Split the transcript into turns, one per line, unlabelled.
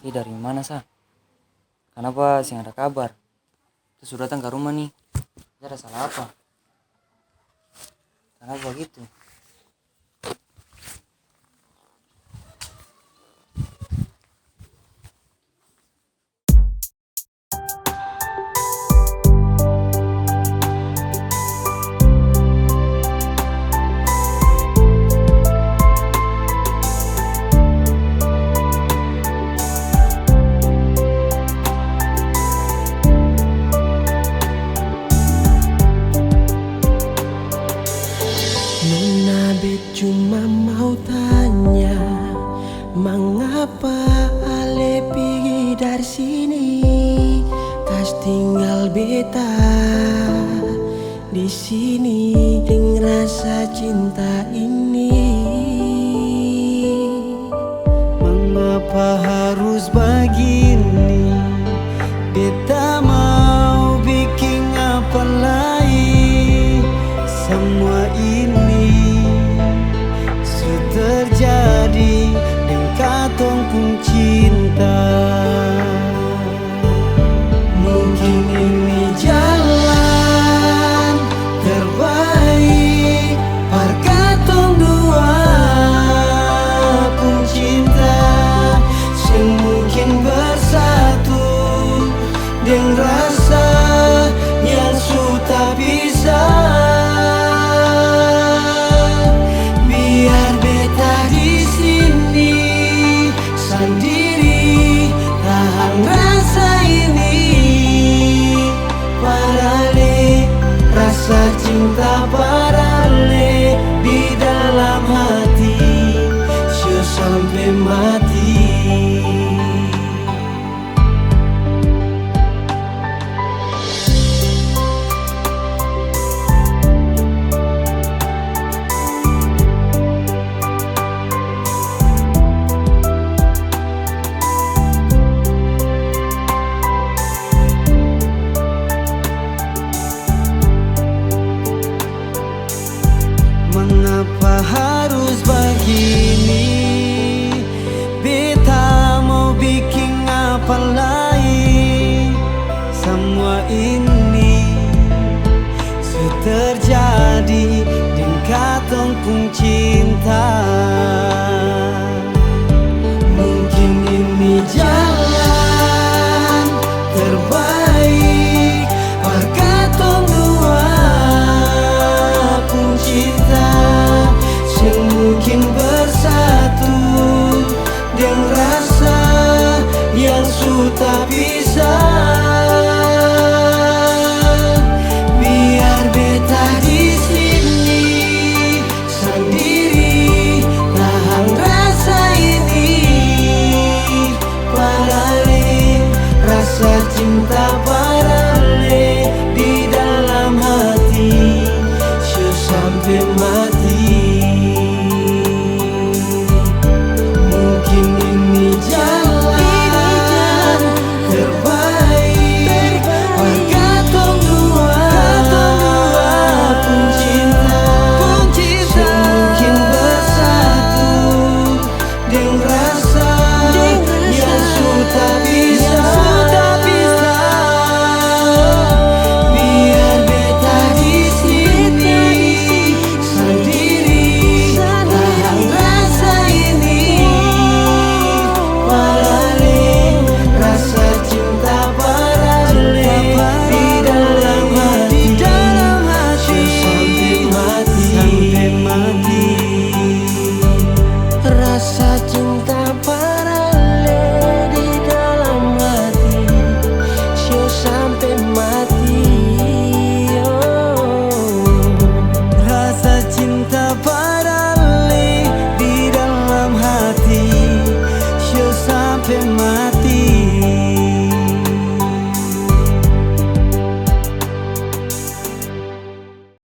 dari mana sah? Kenapa sih ada kabar? Terus sudah datang ke rumah nih. Ada salah apa? Kenapa begitu?
Nona bet cuma mau tanya, mengapa Ale pergi dari sini? Tas tinggal beta di sini dengan rasa cinta ini. Mengapa harus begini? Beta mau bikin apa lagi? Semua ini sudah terjadi dengan katong pun cinta. Mungkin ini jalan terbaik par katong dua pun cinta. Semungkin bersatu dengan rasa yang sudah bisa. Biar beta di sini sendiri tahan rasa ini. Parale rasa cinta parale di dalam hati, sio sampai mati. Mengapa